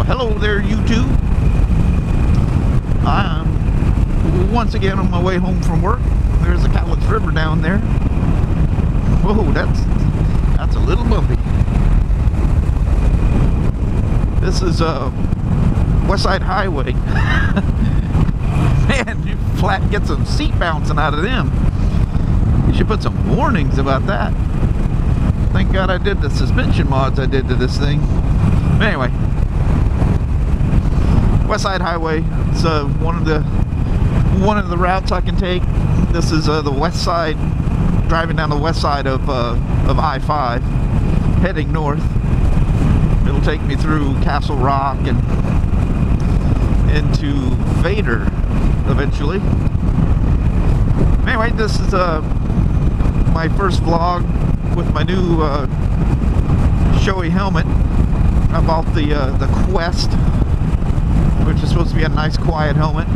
Hello there, YouTube. I'm once again on my way home from work. There's the Cowlitz River down there. Whoa, that's a little bumpy. This is West Side Highway. Man, you flat get some seat bouncing out of them. You should put some warnings about that. Thank God I did the suspension mods I did to this thing. But anyway, West Side Highway. It's one of the routes I can take. This is the west side, driving down the west side of I-5, heading north. It'll take me through Castle Rock and into Vader eventually. Anyway, this is my first vlog with my new Shoei Helmet. I bought the Qwest, which is supposed to be a nice quiet helmet.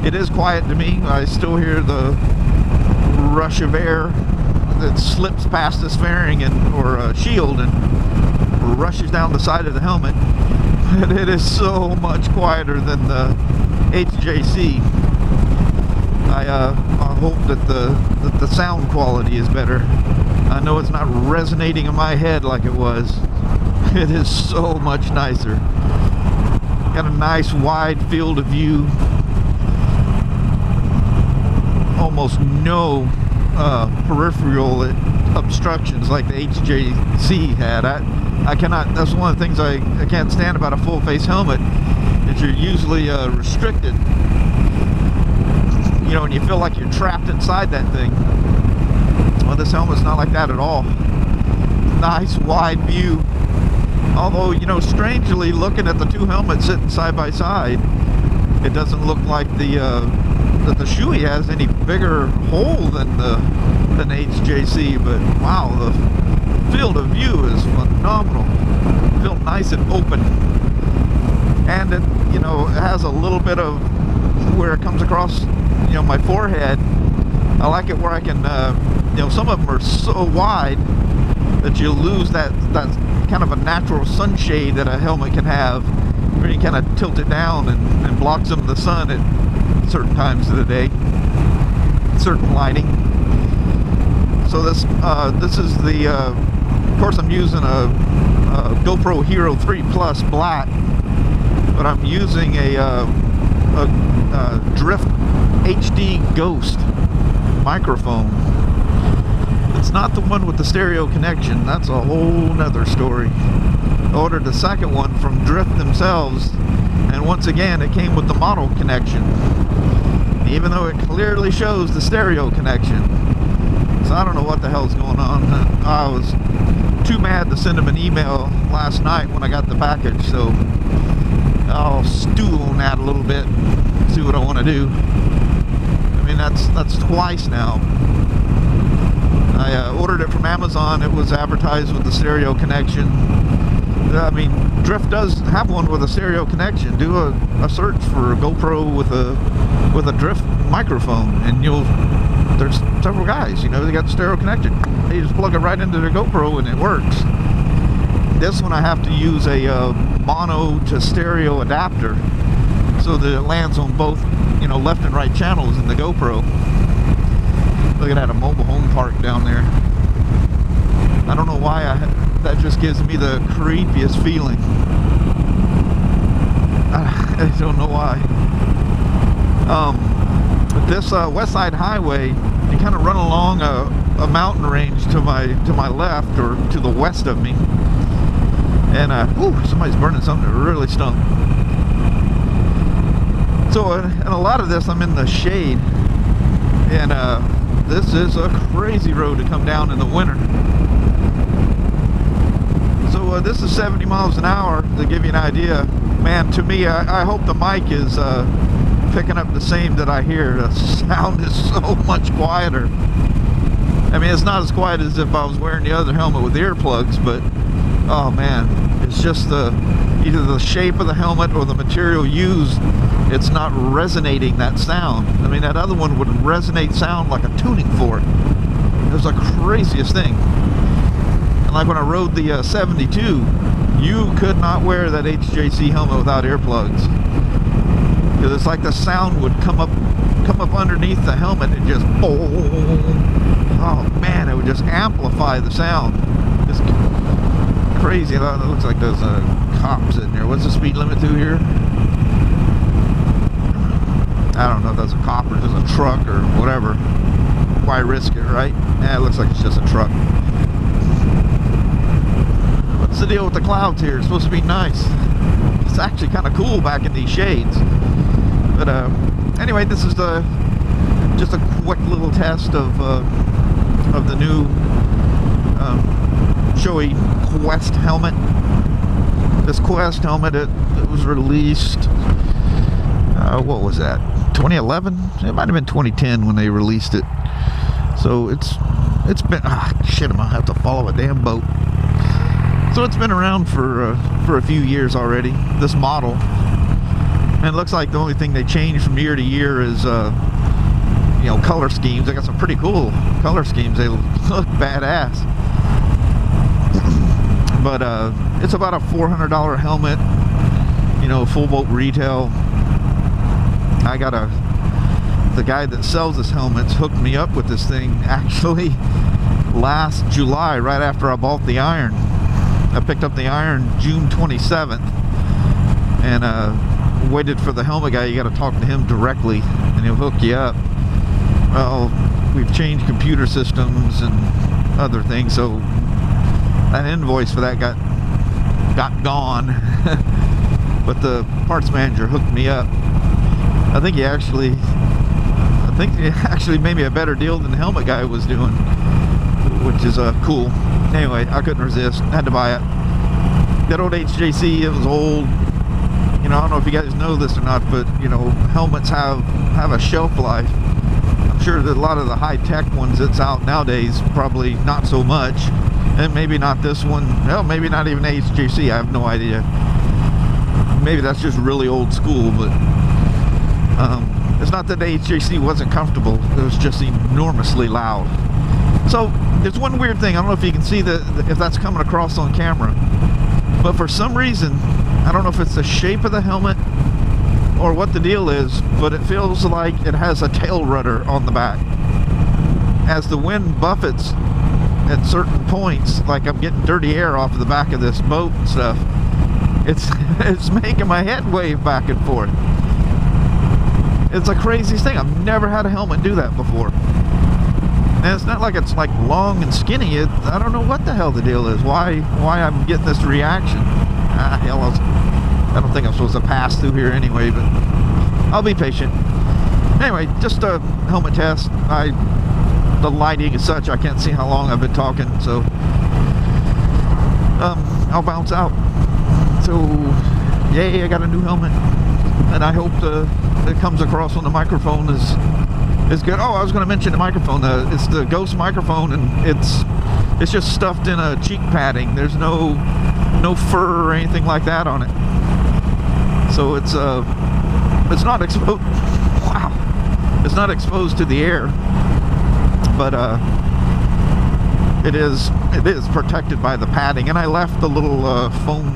It is quiet to me. I still hear the rush of air that slips past this fairing or shield and rushes down the side of the helmet. But it is so much quieter than the HJC. I hope that the sound quality is better. I know it's not resonating in my head like it was. It is so much nicer. Got a nice wide field of view. Almost no peripheral obstructions like the HJC had. I cannot, that's one of the things I can't stand about a full face helmet, is you're usually restricted. You know, and you feel like you're trapped inside that thing. Well, this helmet's not like that at all. Nice wide view. Although, you know, strangely, looking at the two helmets sitting side by side, it doesn't look like that the Shoei has any bigger hole than HJC. But wow, the field of view is phenomenal. Feel nice and open, and it, you know, it has a little bit of where it comes across, you know, my forehead. I like it where I can, you know, some of them are so wide that you lose that kind of a natural sunshade that a helmet can have, where you kind of tilt it down and block some of the sun at certain times of the day, certain lighting. So this is the, of course I'm using a GoPro Hero 3 Plus Black, but I'm using a Drift HD Ghost microphone. It's not the one with the stereo connection. That's a whole nother story. I ordered the second one from Drift themselves, and once again it came with the mono connection, even though it clearly shows the stereo connection. So I don't know what the hell's going on. I was too mad to send them an email last night when I got the package, so I'll stew on that a little bit, see what I want to do. I mean, that's twice now. I ordered it from Amazon. It was advertised with the stereo connection. I mean, Drift does have one with a stereo connection. Do a search for a GoPro with a Drift microphone, and there's several guys, you know, they got the stereo connection. They just plug it right into their GoPro and it works. This one I have to use a mono to stereo adapter so that it lands on both, you know, left and right channels in the GoPro. Look at that, a mobile home park down there. I don't know why that just gives me the creepiest feeling. I don't know why. But this West Side Highway, you kind of run along a mountain range to my left, or to the west of me. And ooh, somebody's burning something that really stunk. So in a lot of this I'm in the shade, and this is a crazy road to come down in the winter. So this is 70 miles an hour, to give you an idea. Man, to me, I hope the mic is picking up the same that I hear. The sound is so much quieter. I mean, it's not as quiet as if I was wearing the other helmet with earplugs, but oh man, it's just either the shape of the helmet or the material used. It's not resonating that sound. I mean, that other one would resonate sound like a tuning fork. It was the craziest thing. And like when I rode the 72, You could not wear that HJC helmet without earplugs, because it's like the sound would come up underneath the helmet and just oh man, it would just amplify the sound. Just crazy. It looks like there's a cop sitting there. What's the speed limit through here? I don't know if that's a cop or just a truck or whatever. Why risk it, right? Yeah, it looks like it's just a truck. What's the deal with the clouds here? It's supposed to be nice. It's actually kind of cool back in these shades. But anyway, this is just a quick little test of the new Shoei Qwest helmet. This Qwest helmet, it was released, what was that, 2011? It might have been 2010 when they released it. So it's been, shit, I'm gonna have to follow a damn boat. So it's been around for a few years already, this model. And it looks like the only thing they change from year to year is you know, color schemes. They got some pretty cool color schemes. They look badass. But it's about a $400 helmet, you know, full boat retail. I got the guy that sells this helmets hooked me up with this thing actually last July, right after I bought the iron. I picked up the iron June 27th and waited for the helmet guy. You got to talk to him directly and he'll hook you up. Well, we've changed computer systems and other things, so that invoice for that got gone. But the parts manager hooked me up. I think he actually made me a better deal than the helmet guy was doing, which is cool. Anyway, I couldn't resist, had to buy it. That old HJC, it was old. You know, I don't know if you guys know this or not, but you know, helmets have a shelf life. I'm sure that a lot of the high-tech ones that's out nowadays probably not so much. And maybe not this one. Well, maybe not even HJC. I have no idea. Maybe that's just really old school, but it's not that the HJC wasn't comfortable. It was just enormously loud. So there's one weird thing. I don't know if you can see if that's coming across on camera, but for some reason, I don't know if it's the shape of the helmet or what the deal is, but it feels like it has a tail rudder on the back. As the wind buffets at certain points, like I'm getting dirty air off of the back of this boat and stuff, it's making my head wave back and forth. It's the craziest thing. I've never had a helmet do that before. And it's not like it's like long and skinny. I don't know what the hell the deal is. Why I'm getting this reaction. Hell, I don't think I'm supposed to pass through here anyway, but I'll be patient. Anyway, just a helmet test. The lighting is such, I can't see how long I've been talking, so I'll bounce out. So, yay, I got a new helmet, and I hope it comes across on the microphone is good. Oh, I was going to mention the microphone. It's the Ghost microphone, and it's just stuffed in a cheek padding. There's no fur or anything like that on it, so it's not exposed. Wow, it's not exposed to the air. But it is protected by the padding, and I left the little foam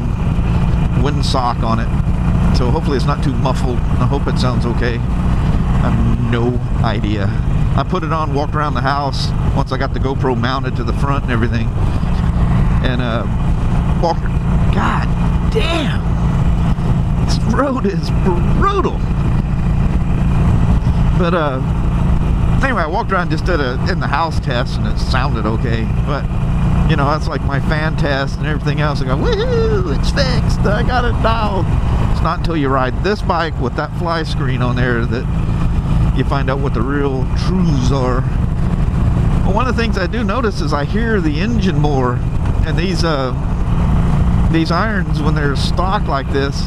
windsock on it, so hopefully it's not too muffled. I hope it sounds okay. I have no idea. I put it on, walked around the house once I got the GoPro mounted to the front and everything, and walked. God damn, this road is brutal. But anyway, I walked around, just did in the house test, and it sounded okay. But you know, that's like my fan test and everything else. I go, woohoo, it's fixed. I got it dialed. It's not until you ride this bike with that fly screen on there that you find out what the real truths are. Well, one of the things I do notice is I hear the engine more, and these irons, when they're stock like this,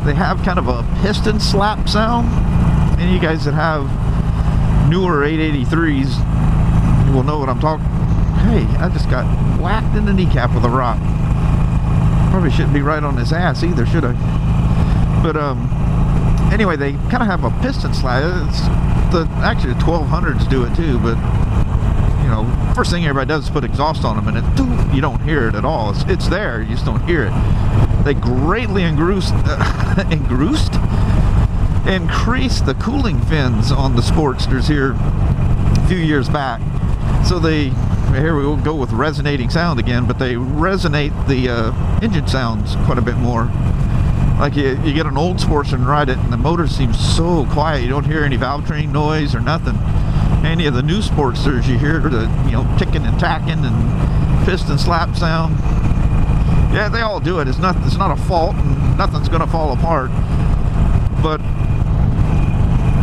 they have kind of a piston slap sound. And you guys that have newer 883s will know what I'm talking. Hey, I just got whacked in the kneecap with a rock. Probably shouldn't be right on his ass either, should I? But anyway, they kind of have a piston slap. Actually the 1200s do it too, but you know, first thing everybody does is put exhaust on them, and you don't hear it at all. It's there, you just don't hear it. They greatly increased the cooling fins on the Sportsters here a few years back. So here we will go with resonating sound again, but they resonate the engine sounds quite a bit more. Like you get an old Sportster and ride it, and the motor seems so quiet. You don't hear any valve train noise or nothing. Any of the new Sportsters, you hear the, you know, ticking and tacking and piston slap sound. Yeah, they all do it. It's not a fault, and nothing's going to fall apart. But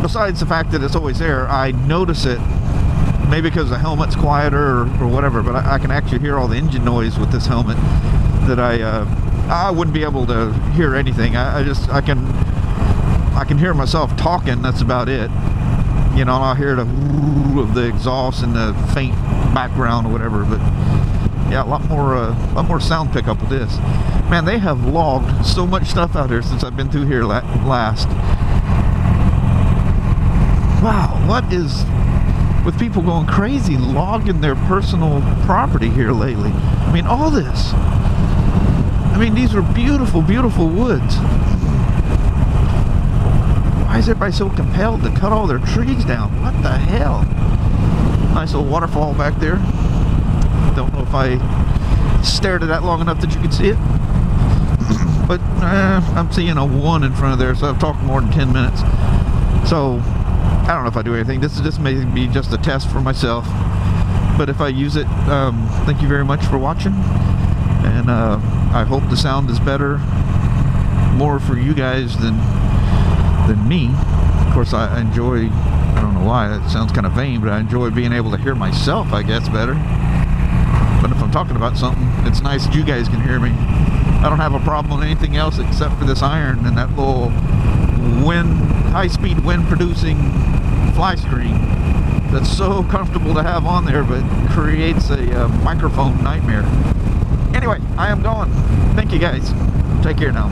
besides the fact that it's always there, I notice it. Maybe because the helmet's quieter or whatever, but I can actually hear all the engine noise with this helmet that I wouldn't be able to hear anything. I can hear myself talking. That's about it. You know, I'll hear the woo of the exhaust and the faint background or whatever. But yeah, a lot more sound pickup with this. Man, they have logged so much stuff out here since I've been through here last. Wow, what is with people going crazy logging their personal property here lately? I mean, all this. I mean, these were beautiful, beautiful woods. Why is everybody so compelled to cut all their trees down? What the hell? Nice little waterfall back there. Don't know if I stared at that long enough that you could see it. But I'm seeing a 1 in front of there, so I've talked more than 10 minutes. So I don't know if I do anything. This may be just a test for myself, but if I use it, thank you very much for watching, and I hope the sound is better, more for you guys than me. Of course, I enjoy, I don't know why, that sounds kind of vain, but I enjoy being able to hear myself, I guess, better. But if I'm talking about something, it's nice that you guys can hear me. I don't have a problem with anything else except for this iron and that little high-speed wind-producing fly screen that's so comfortable to have on there, but creates a microphone nightmare. Anyway, I am gone. Thank you guys. Take care now.